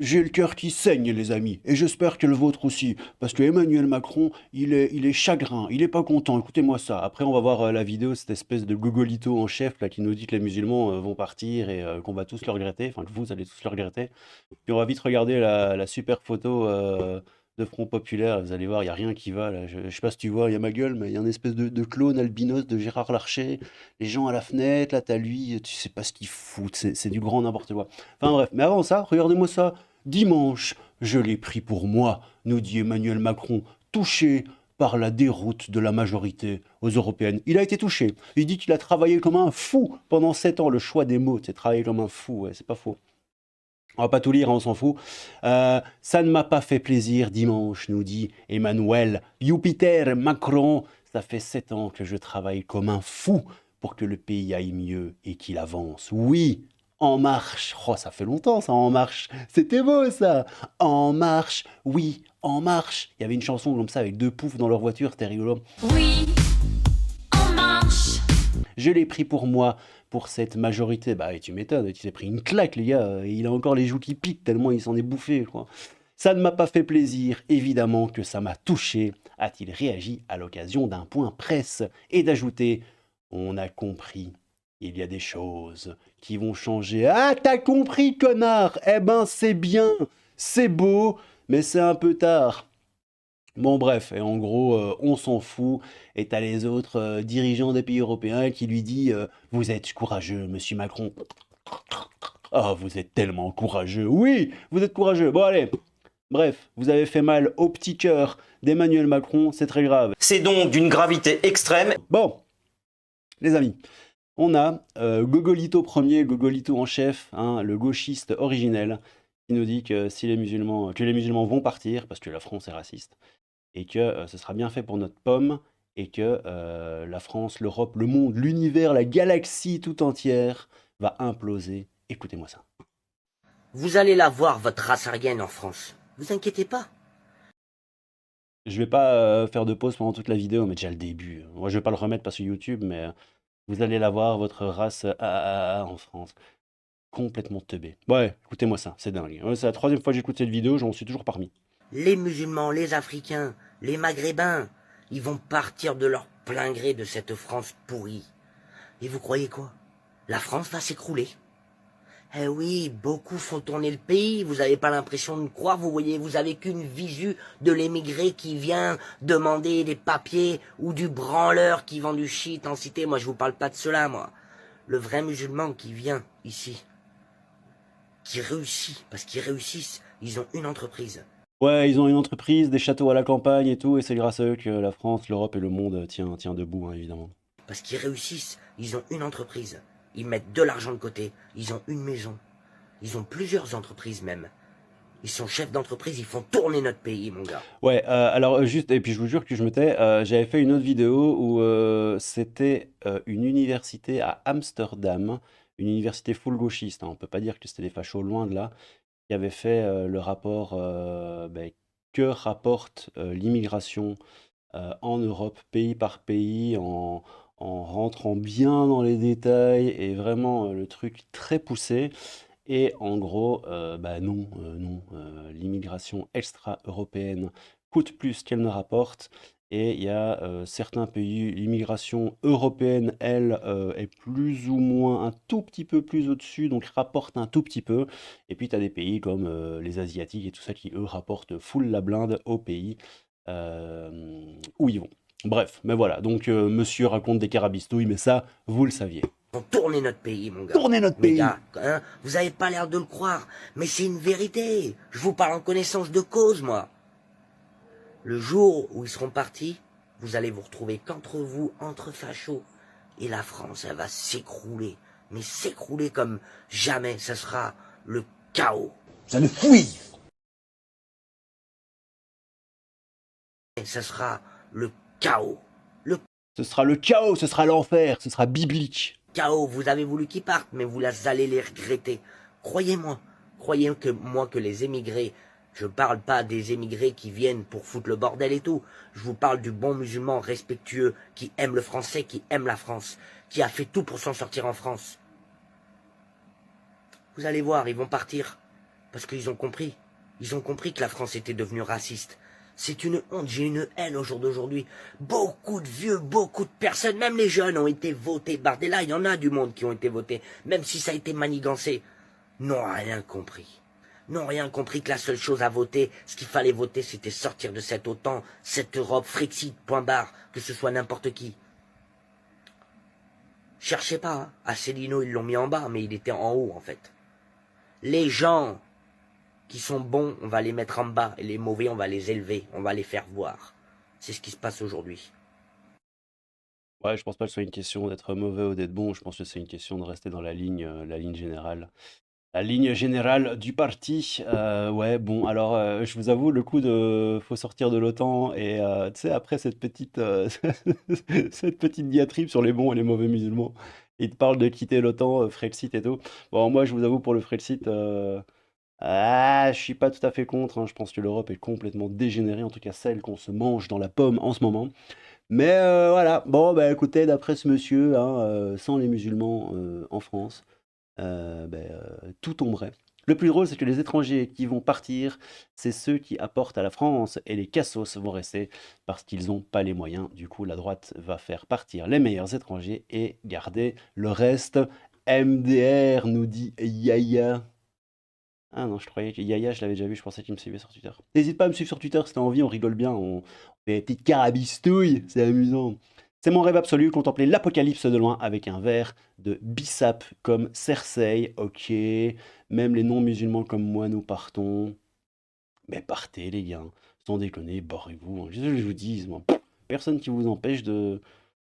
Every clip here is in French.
J'ai le cœur qui saigne, les amis, et j'espère que le vôtre aussi, parce que Emmanuel Macron, il est chagrin, il est pas content. Écoutez-moi ça. Après, on va voir la vidéo, cette espèce de gogolito en chef là qui nous dit que les musulmans vont partir et qu'on va tous le regretter, enfin que vous allez tous le regretter. Puis on va vite regarder la super photo de Front Populaire. Vous allez voir, il y a rien qui va là. Je sais pas si tu vois, il y a ma gueule, mais il y a une espèce de clone albinos de Gérard Larcher. Les gens à la fenêtre, là, t'as lui, tu sais pas ce qu'il fout. C'est du grand n'importe quoi. Enfin bref, mais avant ça, regardez-moi ça. Dimanche, je l'ai pris pour moi, nous dit Emmanuel Macron, touché par la déroute de la majorité aux européennes. Il a été touché. Il dit qu'il a travaillé comme un fou pendant 7 ans. Le choix des mots, c'est travailler comme un fou, ouais, c'est pas faux. On va pas tout lire, hein, on s'en fout. Ça ne m'a pas fait plaisir dimanche, nous dit Emmanuel Jupiter Macron. Ça fait 7 ans que je travaille comme un fou pour que le pays aille mieux et qu'il avance. Oui, en marche. Oh, ça fait longtemps ça, en marche. C'était beau ça. En marche, oui, en marche. Il y avait une chanson comme ça avec deux poufs dans leur voiture, c'était rigolo. Oui, en marche. Je l'ai pris pour moi, pour cette majorité. Bah, et tu m'étonnes, tu t'es pris une claque, les gars. Il a encore les joues qui piquent tellement il s'en est bouffé, je crois. Ça ne m'a pas fait plaisir, évidemment que ça m'a touché, a-t-il réagi à l'occasion d'un point presse, et d'ajouter: on a compris, il y a des choses qui vont changer. Ah, t'as compris, connard? Eh ben, c'est bien, c'est beau, mais c'est un peu tard. Bon bref, et en gros, on s'en fout. Et t'as les autres dirigeants des pays européens qui lui disent vous êtes courageux, monsieur Macron. Ah, vous êtes tellement courageux. Oui, vous êtes courageux. Bon allez, bref, vous avez fait mal au petit cœur d'Emmanuel Macron, c'est très grave. C'est donc d'une gravité extrême. Bon, les amis, on a Gogolito premier, Gogolito en chef, hein, le gauchiste originel, qui nous dit que si les musulmans vont partir, parce que la France est raciste, et que ce sera bien fait pour notre pomme et que la France, l'Europe, le monde, l'univers, la galaxie tout entière va imploser. Écoutez-moi ça. Vous allez la voir, votre race aryenne en France. Vous inquiétez pas. Je vais pas faire de pause pendant toute la vidéo, mais déjà le début. Moi, je vais pas le remettre parce que YouTube, mais vous allez la voir, votre race en France. Complètement teubé. Ouais, écoutez-moi ça, c'est dingue. Ouais, c'est la troisième fois que j'écoute cette vidéo, j'en suis toujours parmi. Les musulmans, les Africains, les Maghrébins, ils vont partir de leur plein gré de cette France pourrie. Et vous croyez quoi? La France va s'écrouler. Eh oui, beaucoup font tourner le pays, vous n'avez pas l'impression de croire, vous voyez, vous avez qu'une visu de l'émigré qui vient demander des papiers ou du branleur qui vend du shit en cité. Moi, je vous parle pas de cela, moi. Le vrai musulman qui vient ici, qui réussit, parce qu'ils réussissent, ils ont une entreprise. Ouais, ils ont une entreprise, des châteaux à la campagne et tout, et c'est grâce à eux que la France, l'Europe et le monde tient debout, hein, évidemment. Parce qu'ils réussissent, ils ont une entreprise. Ils mettent de l'argent de côté, ils ont une maison. Ils ont plusieurs entreprises même. Ils sont chefs d'entreprise, ils font tourner notre pays, mon gars. Ouais, alors juste, et puis je vous jure que je me tais, j'avais fait une autre vidéo où c'était une université à Amsterdam, une université full gauchiste, hein, on peut pas dire que c'était des fachos loin de là, qui avait fait le rapport que rapporte l'immigration en Europe, pays par pays, en rentrant bien dans les détails et vraiment le truc très poussé. Et en gros, bah non, non, l'immigration extra-européenne coûte plus qu'elle ne rapporte. Et il y a certains pays, l'immigration européenne, elle, est plus ou moins un tout petit peu plus au-dessus, donc rapporte un tout petit peu. Et puis tu as des pays comme les Asiatiques et tout ça qui, eux, rapportent full la blinde aux pays où ils vont. Bref, mais voilà, donc monsieur raconte des carabistouilles, mais ça, vous le saviez. Ils font tourner notre pays, mon gars. Tournez notre Mes pays! gars, hein, vous avez pas l'air de le croire, mais c'est une vérité. Je vous parle en connaissance de cause, moi. Le jour où ils seront partis, vous allez vous retrouver qu'entre vous, entre fachos. Et la France, elle va s'écrouler. Mais s'écrouler comme jamais. Ça sera le chaos. Ça le fouille. Et ça sera le chaos. Le Ce sera le chaos, ce sera l'enfer, ce sera biblique. chaos. Vous avez voulu qu'ils partent, mais vous allez les regretter. Croyez-moi. Croyez que moi que les émigrés, je parle pas des émigrés qui viennent pour foutre le bordel et tout. Je vous parle du bon musulman respectueux qui aime le français, qui aime la France, qui a fait tout pour s'en sortir en France. Vous allez voir, ils vont partir. Parce qu'ils ont compris. Ils ont compris que la France était devenue raciste. C'est une honte, j'ai une haine au jour d'aujourd'hui. Beaucoup de vieux, beaucoup de personnes, même les jeunes ont été votés. Bardella, il y en a du monde qui ont été votés, même si ça a été manigancé. N'ont rien compris. N'ont rien compris que la seule chose à voter, ce qu'il fallait voter, c'était sortir de cette OTAN, cette Europe, Frexit, point barre, que ce soit n'importe qui. Cherchez pas, hein. Asselineau, ils l'ont mis en bas, mais il était en haut, en fait. Les gens qui sont bons, on va les mettre en bas, et les mauvais, on va les élever, on va les faire voir. C'est ce qui se passe aujourd'hui. Ouais, je pense pas que ce soit une question d'être mauvais ou d'être bon. Je pense que c'est une question de rester dans la ligne générale. La ligne générale du parti. Ouais, bon, alors, je vous avoue, le coup de faut sortir de l'OTAN et tu sais, après cette petite, cette petite diatribe sur les bons et les mauvais musulmans, il te parle de quitter l'OTAN, Frexit et tout. Bon, moi, je vous avoue, pour le Frexit, je suis pas tout à fait contre, hein. Je pense que l'Europe est complètement dégénérée, en tout cas celle qu'on se mange dans la pomme en ce moment. Mais voilà, bon, bah écoutez, d'après ce monsieur, hein, sans les musulmans en France, tout tomberait. Le plus drôle, c'est que les étrangers qui vont partir, c'est ceux qui apportent à la France, et les cassos vont rester parce qu'ils n'ont pas les moyens. Du coup, la droite va faire partir les meilleurs étrangers et garder le reste. MDR, nous dit Yaya. Ah non, je croyais que Yaya, je l'avais déjà vu, je pensais qu'il me suivait sur Twitter. N'hésite pas à me suivre sur Twitter si t'as envie, on rigole bien, on fait des petites carabistouilles, c'est amusant. C'est mon rêve absolu, contempler l'apocalypse de loin avec un verre de bissap comme Cersei, ok. Même les non-musulmans comme moi, nous partons. Mais partez les gars, sans déconner, barrez-vous, hein. Je vous dis, moi, personne qui vous empêche de...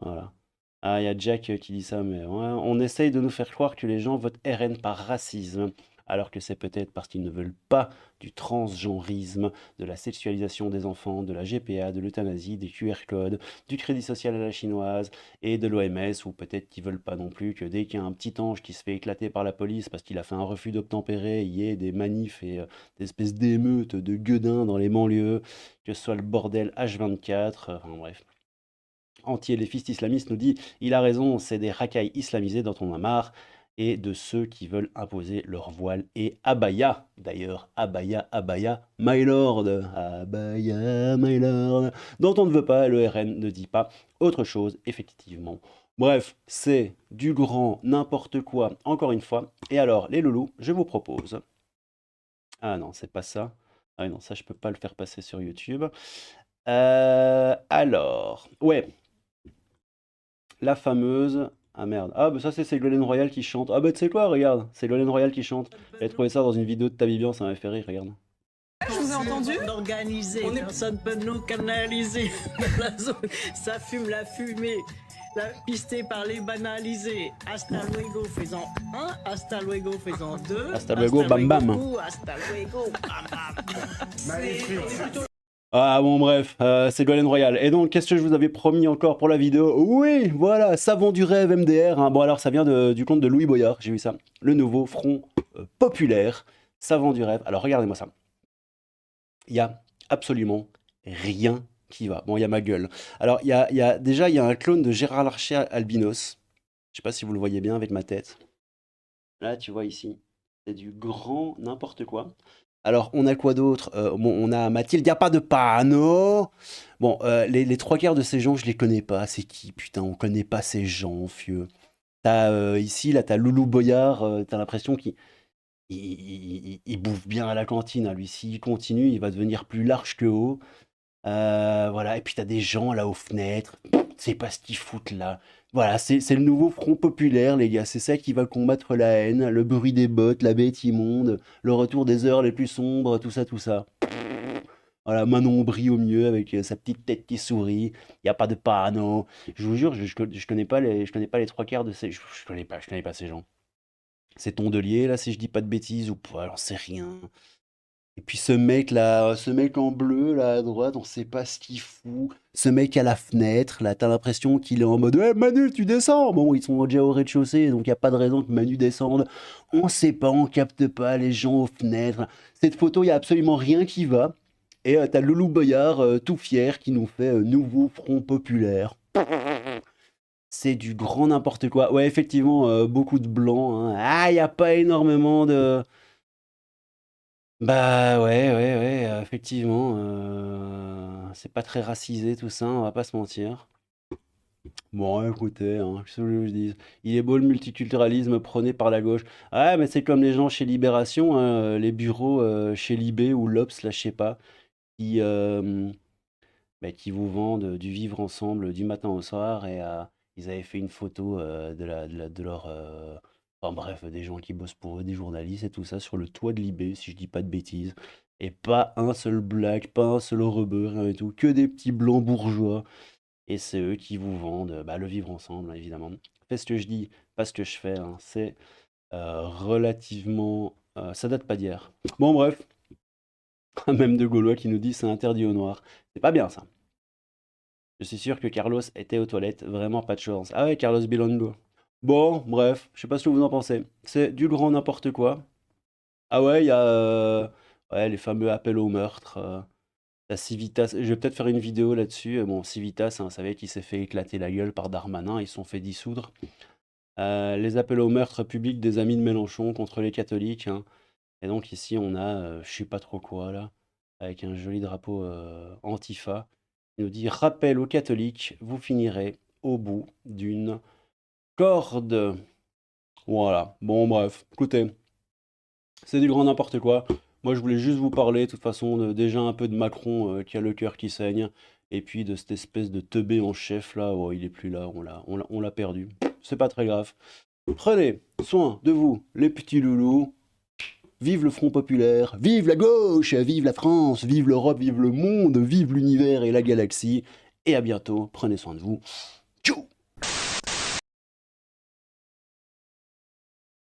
Voilà. Ah, il y a Jack qui dit ça, mais ouais, on essaye de nous faire croire que les gens votent RN par racisme, alors que c'est peut-être parce qu'ils ne veulent pas du transgenrisme, de la sexualisation des enfants, de la GPA, de l'euthanasie, des QR codes, du crédit social à la chinoise et de l'OMS, ou peut-être qu'ils veulent pas non plus que dès qu'il y a un petit ange qui se fait éclater par la police parce qu'il a fait un refus d'obtempérer, il y ait des manifs et des espèces d'émeutes de gueudins dans les banlieues, que ce soit le bordel H24, enfin bref. Anti-éléphiste islamiste nous dit il a raison, c'est des racailles islamisés dont on a marre et de ceux qui veulent imposer leur voile et abaya. D'ailleurs, abaya, abaya, my lord, abaya, my lord, dont on ne veut pas, le RN ne dit pas autre chose, effectivement. Bref, c'est du grand n'importe quoi, encore une fois. Et alors, les loulous, je vous propose... Ah non, c'est pas ça. Ah oui, non, ça, je peux pas le faire passer sur YouTube. Alors, ouais, la fameuse... Ah merde. Ah bah ça c'est Ségolène Royal qui chante. Ah bah tu sais quoi, regarde, Ségolène Royal qui chante. J'ai trouvé ça dans une vidéo de Tabibian, ça m'a fait rire, regarde. Je vous ai entendu. Organisé, personne peut nous canaliser. Dans la zone, ça fume la fumée. La pistée par les banalisés. Hasta luego faisant 1, hasta luego faisant 2. Hasta luego, bam bam. Hasta luego, bam bam. Ah bon bref, Ségolène Royal. Et donc qu'est-ce que je vous avais promis encore pour la vidéo? Oui, voilà, savon du rêve MDR, hein. Bon alors ça vient du compte de Louis Boyard, j'ai vu ça. Le nouveau front populaire, savon du rêve. Alors regardez-moi ça. Il y a absolument rien qui va. Bon, il y a ma gueule. Alors déjà il y a un clone de Gérard Larcher albinos. Je sais pas si vous le voyez bien avec ma tête. Là, tu vois ici, c'est du grand n'importe quoi. Alors, on a quoi d'autre? Bon, on a Mathilde, y a pas de panneau. Bon, les trois quarts de ces gens, je les connais pas. C'est qui? Putain, on connaît pas ces gens, fieux. T'as ici, là, t'as Loulou Boyard. T'as l'impression qu'il il bouffe bien à la cantine, hein, lui. S'il continue, il va devenir plus large que haut. Voilà, et puis t'as des gens là aux fenêtres. C'est pas ce qu'ils foutent là. Voilà, c'est le nouveau Front populaire, les gars. C'est ça qui va combattre la haine, le bruit des bottes, la bête immonde, le retour des heures les plus sombres, tout ça, tout ça. Voilà, Manon brille au mieux avec sa petite tête qui sourit. Il n'y a pas de panneau. Je vous jure, je connais pas je connais pas les trois quarts de ces... Je connais pas ces gens. C'est Tondelier, là, si je dis pas de bêtises, ou pas, j'en sais rien. Et puis ce mec là, ce mec en bleu là à droite, on sait pas ce qu'il fout. Ce mec à la fenêtre, là, t'as l'impression qu'il est en mode ouais, Manu, tu descends. Bon, ils sont déjà au rez-de-chaussée, donc il y a pas de raison que Manu descende. On sait pas, on capte pas les gens aux fenêtres. Cette photo, il y a absolument rien qui va. Et t'as Loulou Boyard tout fier qui nous fait nouveau Front populaire. C'est du grand n'importe quoi. Ouais, effectivement, beaucoup de blancs, hein. Ah, il y a pas énormément de Bah ouais, effectivement, c'est pas très racisé tout ça, on va pas se mentir. Bon, écoutez, hein, qu'est-ce que vous voulez que je dise? Il est beau le multiculturalisme prôné par la gauche. Ah, mais c'est comme les gens chez Libération, hein, les bureaux chez Libé ou l'Obs, là, je sais pas, qui, bah, qui vous vendent du vivre ensemble du matin au soir et ils avaient fait une photo de leur... enfin bref, des gens qui bossent pour eux, des journalistes et tout ça, sur le toit de Libé, si je dis pas de bêtises. Et pas un seul black, pas un seul rebeu, rien du tout, que des petits blancs bourgeois. Et c'est eux qui vous vendent bah, le vivre ensemble, hein, évidemment. Fais ce que je dis, pas ce que je fais, hein. C'est relativement... ça date pas d'hier. Bon, bref. Même de Gaulois qui nous dit c'est interdit aux Noirs. C'est pas bien ça. Je suis sûr que Carlos était aux toilettes, vraiment pas de chance. Ah ouais, Carlos Bilondo. Bon, bref, je sais pas ce que vous en pensez. C'est du grand n'importe quoi. Ah ouais, il y a ouais, les fameux appels au meurtre. La Civitas, je vais peut-être faire une vidéo là-dessus. Bon, Civitas, hein, vous savez, qui s'est fait éclater la gueule par Darmanin, ils se sont fait dissoudre. Les appels au meurtre public des amis de Mélenchon contre les catholiques, hein. Et donc ici, on a, je sais pas trop quoi là, avec un joli drapeau Antifa. Il nous dit rappel aux catholiques, vous finirez au bout d'une corde. Voilà. Bon, bref, écoutez, c'est du grand n'importe quoi. Moi, je voulais juste vous parler, de toute façon, déjà un peu de Macron qui a le cœur qui saigne, et puis de cette espèce de teubé en chef là. Oh, il est plus là, on l'a perdu. C'est pas très grave. Prenez soin de vous, les petits loulous. Vive le Front Populaire, vive la gauche, vive la France, vive l'Europe, vive le monde, vive l'univers et la galaxie. Et à bientôt, prenez soin de vous. Tchou!